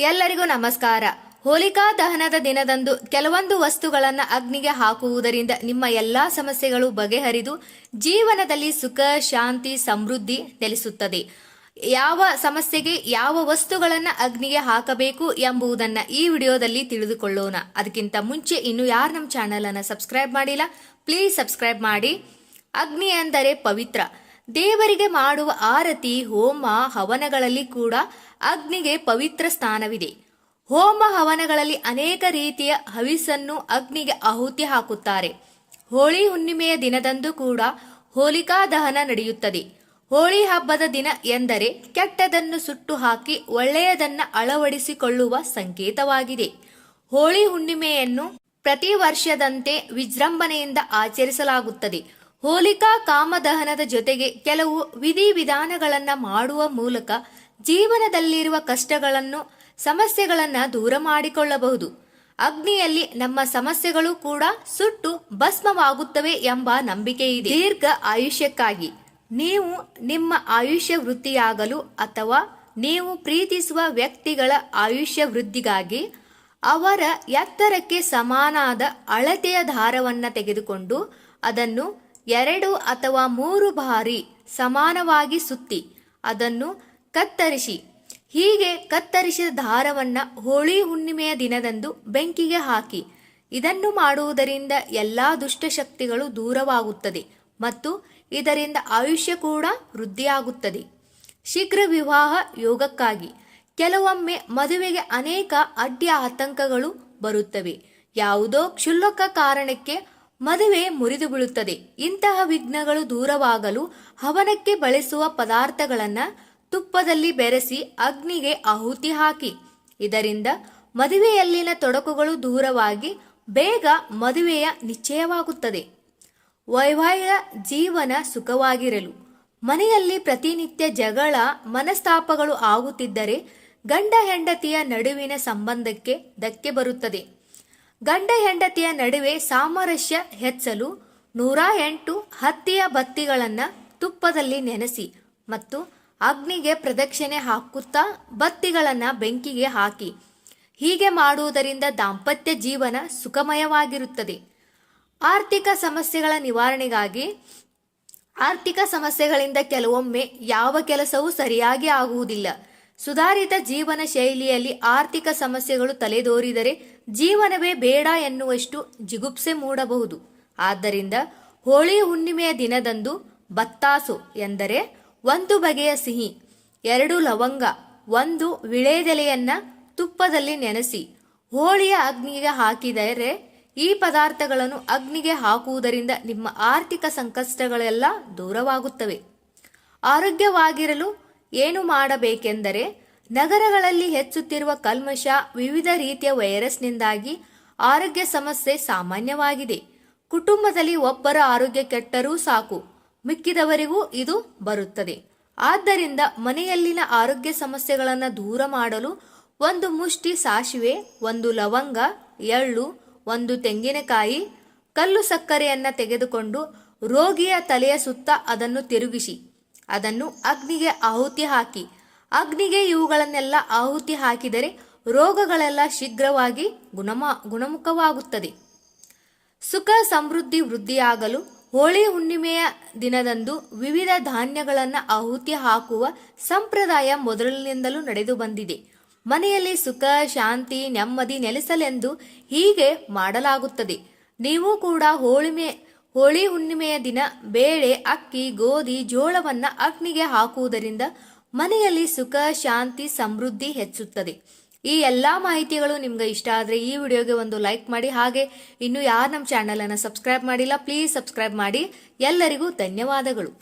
ಎಲ್ಲರಿಗೂ ನಮಸ್ಕಾರ. ಹೋಲಿಕಾ ದಹನದ ದಿನದಂದು ಕೆಲವೊಂದು ವಸ್ತುಗಳನ್ನು ಅಗ್ನಿಗೆ ಹಾಕುವುದರಿಂದ ನಿಮ್ಮ ಎಲ್ಲಾ ಸಮಸ್ಯೆಗಳು ಬಗೆಹರಿದು ಜೀವನದಲ್ಲಿ ಸುಖ, ಶಾಂತಿ, ಸಮೃದ್ಧಿ ನೆಲೆಸುತ್ತದೆ. ಯಾವ ಸಮಸ್ಯೆಗೆ ಯಾವ ವಸ್ತುಗಳನ್ನು ಅಗ್ನಿಗೆ ಹಾಕಬೇಕು ಎಂಬುದನ್ನು ಈ ವಿಡಿಯೋದಲ್ಲಿ ತಿಳಿದುಕೊಳ್ಳೋಣ. ಅದಕ್ಕಿಂತ ಮುಂಚೆ ಇನ್ನು ಯಾರು ನಮ್ಮ ಚಾನೆಲ್ ಅನ್ನು ಸಬ್ಸ್ಕ್ರೈಬ್ ಮಾಡಿಲ್ಲ, ಪ್ಲೀಸ್ ಸಬ್ಸ್ಕ್ರೈಬ್ ಮಾಡಿ. ಅಗ್ನಿ ಎಂದರೆ ಪವಿತ್ರ. ದೇವರಿಗೆ ಮಾಡುವ ಆರತಿ, ಹೋಮ, ಹವನಗಳಲ್ಲಿ ಕೂಡ ಅಗ್ನಿಗೆ ಪವಿತ್ರ ಸ್ಥಾನವಿದೆ. ಹೋಮ ಹವನಗಳಲ್ಲಿ ಅನೇಕ ರೀತಿಯ ಹವಿಸನ್ನು ಅಗ್ನಿಗೆ ಆಹುತಿ ಹಾಕುತ್ತಾರೆ. ಹೋಳಿ ಹುಣ್ಣಿಮೆಯ ದಿನದಂದು ಕೂಡ ಹೋಲಿಕಾ ದಹನ ನಡೆಯುತ್ತದೆ. ಹೋಳಿ ಹಬ್ಬದ ದಿನ ಎಂದರೆ ಕೆಟ್ಟದನ್ನು ಸುಟ್ಟು ಹಾಕಿ ಒಳ್ಳೆಯದನ್ನ ಅಳವಡಿಸಿಕೊಳ್ಳುವ ಸಂಕೇತವಾಗಿದೆ. ಹೋಳಿ ಹುಣ್ಣಿಮೆಯನ್ನು ಪ್ರತಿ ವರ್ಷದಂತೆ ವಿಜೃಂಭಣೆಯಿಂದ ಆಚರಿಸಲಾಗುತ್ತದೆ. ಹೋಲಿಕಾ ಕಾಮದಹನದ ಜೊತೆಗೆ ಕೆಲವು ವಿಧಿವಿಧಾನಗಳನ್ನು ಮಾಡುವ ಮೂಲಕ ಜೀವನದಲ್ಲಿರುವ ಕಷ್ಟಗಳನ್ನು, ಸಮಸ್ಯೆಗಳನ್ನು ದೂರ ಮಾಡಿಕೊಳ್ಳಬಹುದು. ಅಗ್ನಿಯಲ್ಲಿ ನಮ್ಮ ಸಮಸ್ಯೆಗಳು ಕೂಡ ಸುಟ್ಟು ಭಸ್ಮವಾಗುತ್ತವೆ ಎಂಬ ನಂಬಿಕೆ ಇದೆ. ದೀರ್ಘ ಆಯುಷ್ಯಕ್ಕಾಗಿ ನೀವು ನಿಮ್ಮ ಆಯುಷ್ಯ ವೃದ್ಧಿಯಾಗಲು ಅಥವಾ ನೀವು ಪ್ರೀತಿಸುವ ವ್ಯಕ್ತಿಗಳ ಆಯುಷ್ಯ ವೃದ್ಧಿಗಾಗಿ ಅವರ ಎತ್ತರಕ್ಕೆ ಸಮಾನಾದ ಅಳತೆಯ ದಾರವನ್ನು ತೆಗೆದುಕೊಂಡು ಅದನ್ನು 2 ಅಥವಾ 3 ಬಾರಿ ಸಮಾನವಾಗಿ ಸುತ್ತಿ ಅದನ್ನು ಕತ್ತರಿಸಿ. ಹೀಗೆ ಕತ್ತರಿಸಿದ ದಾರವನ್ನು ಹೋಳಿ ಹುಣ್ಣಿಮೆಯ ದಿನದಂದು ಬೆಂಕಿಗೆ ಹಾಕಿ. ಇದನ್ನು ಮಾಡುವುದರಿಂದ ಎಲ್ಲಾ ದುಷ್ಟಶಕ್ತಿಗಳು ದೂರವಾಗುತ್ತದೆ ಮತ್ತು ಇದರಿಂದ ಆಯುಷ್ಯ ಕೂಡ ವೃದ್ಧಿಯಾಗುತ್ತದೆ. ಶೀಘ್ರ ವಿವಾಹ ಯೋಗಕ್ಕಾಗಿ ಕೆಲವೊಮ್ಮೆ ಮದುವೆಗೆ ಅನೇಕ ಅಡ್ಡಿ ಆತಂಕಗಳು ಬರುತ್ತವೆ. ಯಾವುದೋ ಕ್ಷುಲ್ಲಕ ಕಾರಣಕ್ಕೆ ಮದುವೆ ಮುರಿದು ಬೀಳುತ್ತದೆ. ಇಂತಹ ವಿಘ್ನಗಳು ದೂರವಾಗಲು ಹವನಕ್ಕೆ ಬಳಸುವ ಪದಾರ್ಥಗಳನ್ನು ತುಪ್ಪದಲ್ಲಿ ಬೆರೆಸಿ ಅಗ್ನಿಗೆ ಆಹುತಿ ಹಾಕಿ. ಇದರಿಂದ ಮದುವೆಯಲ್ಲಿನ ತೊಡಕುಗಳು ದೂರವಾಗಿ ಬೇಗ ಮದುವೆಯ ನಿಶ್ಚಯವಾಗುತ್ತದೆ. ವೈವಾಹಿಕ ಜೀವನ ಸುಖವಾಗಿರಲು ಮನೆಯಲ್ಲಿ ಪ್ರತಿನಿತ್ಯ ಜಗಳ, ಮನಸ್ತಾಪಗಳು ಆಗುತ್ತಿದ್ದರೆ ಗಂಡ ಹೆಂಡತಿಯ ನಡುವಿನ ಸಂಬಂಧಕ್ಕೆ ಧಕ್ಕೆ ಬರುತ್ತದೆ. ಗಂಡ ಹೆಂಡತಿಯ ನಡುವೆ ಸಾಮರಸ್ಯ ಹೆಚ್ಚಲು 108 ಹತ್ತಿಯ ಬತ್ತಿಗಳನ್ನು ತುಪ್ಪದಲ್ಲಿ ನೆನೆಸಿ ಮತ್ತು ಅಗ್ನಿಗೆ ಪ್ರದಕ್ಷಿಣೆ ಹಾಕುತ್ತಾ ಬತ್ತಿಗಳನ್ನು ಬೆಂಕಿಗೆ ಹಾಕಿ. ಹೀಗೆ ಮಾಡುವುದರಿಂದ ದಾಂಪತ್ಯ ಜೀವನ ಸುಖಮಯವಾಗಿರುತ್ತದೆ. ಆರ್ಥಿಕ ಸಮಸ್ಯೆಗಳ ನಿವಾರಣೆಗಾಗಿ ಆರ್ಥಿಕ ಸಮಸ್ಯೆಗಳಿಂದ ಕೆಲವೊಮ್ಮೆ ಯಾವ ಕೆಲಸವೂ ಸರಿಯಾಗಿ ಆಗುವುದಿಲ್ಲ. ಸುಧಾರಿತ ಜೀವನ ಶೈಲಿಯಲ್ಲಿ ಆರ್ಥಿಕ ಸಮಸ್ಯೆಗಳು ತಲೆದೋರಿದರೆ ಜೀವನವೇ ಬೇಡ ಎನ್ನುವಷ್ಟು ಜಿಗುಪ್ಸೆ ಮೂಡಬಹುದು. ಆದ್ದರಿಂದ ಹೋಳಿ ಹುಣ್ಣಿಮೆಯ ದಿನದಂದು ಬತ್ತಾಸು ಎಂದರೆ 1 ಬಗೆಯ ಸಿಹಿ, 2 ಲವಂಗ, 1 ವಿಳೆದೆಲೆಯನ್ನ ತುಪ್ಪದಲ್ಲಿ ನೆನೆಸಿ ಹೋಳಿಯ ಅಗ್ನಿಗೆ ಹಾಕಿದರೆ ಈ ಪದಾರ್ಥಗಳನ್ನು ಅಗ್ನಿಗೆ ಹಾಕುವುದರಿಂದ ನಿಮ್ಮ ಆರ್ಥಿಕ ಸಂಕಷ್ಟಗಳೆಲ್ಲ ದೂರವಾಗುತ್ತವೆ. ಆರೋಗ್ಯವಾಗಿರಲು ಏನು ಮಾಡಬೇಕೆಂದರೆ ನಗರಗಳಲ್ಲಿ ಹೆಚ್ಚುತ್ತಿರುವ ಕಲ್ಮಶ, ವಿವಿಧ ರೀತಿಯ ವೈರಸ್ನಿಂದಾಗಿ ಆರೋಗ್ಯ ಸಮಸ್ಯೆ ಸಾಮಾನ್ಯವಾಗಿದೆ. ಕುಟುಂಬದಲ್ಲಿ ಒಬ್ಬರ ಆರೋಗ್ಯ ಕೆಟ್ಟರೂ ಸಾಕು, ಮಿಕ್ಕಿದವರಿಗೂ ಇದು ಬರುತ್ತದೆ. ಆದ್ದರಿಂದ ಮನೆಯಲ್ಲಿನ ಆರೋಗ್ಯ ಸಮಸ್ಯೆಗಳನ್ನು ದೂರ ಮಾಡಲು 1 ಮುಷ್ಟಿ ಸಾಸಿವೆ, 1 ಲವಂಗ, ಎಳ್ಳು, 1 ತೆಂಗಿನಕಾಯಿ, ಕಲ್ಲು ಸಕ್ಕರೆಯನ್ನು ತೆಗೆದುಕೊಂಡು ರೋಗಿಯ ತಲೆಯ ಸುತ್ತ ಅದನ್ನು ತಿರುಗಿಸಿ ಅದನ್ನು ಅಗ್ನಿಗೆ ಆಹುತಿ ಹಾಕಿ. ಅಗ್ನಿಗೆ ಇವುಗಳನ್ನೆಲ್ಲ ಆಹುತಿ ಹಾಕಿದರೆ ರೋಗಗಳೆಲ್ಲ ಶೀಘ್ರವಾಗಿ ಗುಣಮುಖವಾಗುತ್ತದೆ. ಸುಖ ಸಮೃದ್ಧಿ ವೃದ್ಧಿಯಾಗಲು ಹೋಳಿ ಹುಣ್ಣಿಮೆಯ ದಿನದಂದು ವಿವಿಧ ಧಾನ್ಯಗಳನ್ನು ಆಹುತಿ ಹಾಕುವ ಸಂಪ್ರದಾಯ ಮೊದಲಿನಿಂದಲೂ ನಡೆದು ಬಂದಿದೆ. ಮನೆಯಲ್ಲಿ ಸುಖ, ಶಾಂತಿ, ನೆಮ್ಮದಿ ನೆಲೆಸಲೆಂದು ಹೀಗೆ ಮಾಡಲಾಗುತ್ತದೆ. ನೀವು ಕೂಡ ಹೋಳಿ ಹುಣ್ಣಿಮೆಯ ದಿನ ಬೇಳೆ, ಅಕ್ಕಿ, ಗೋಧಿ, ಜೋಳವನ್ನು ಅಗ್ನಿಗೆ ಹಾಕುವುದರಿಂದ ಮನೆಯಲ್ಲಿ ಸುಖ, ಶಾಂತಿ, ಸಮೃದ್ಧಿ ಹೆಚ್ಚುತ್ತದೆ. ಈ ಎಲ್ಲಾ ಮಾಹಿತಿಗಳು ನಿಮ್ಗೆ ಇಷ್ಟ ಆದರೆ ಈ ವಿಡಿಯೋಗೆ ಒಂದು ಲೈಕ್ ಮಾಡಿ. ಹಾಗೆ ಇನ್ನು ಯಾರು ನಮ್ಮ ಚಾನಲ್ ಅನ್ನು ಸಬ್ಸ್ಕ್ರೈಬ್ ಮಾಡಿಲ್ಲ, ಪ್ಲೀಸ್ ಸಬ್ಸ್ಕ್ರೈಬ್ ಮಾಡಿ. ಎಲ್ಲರಿಗೂ ಧನ್ಯವಾದಗಳು.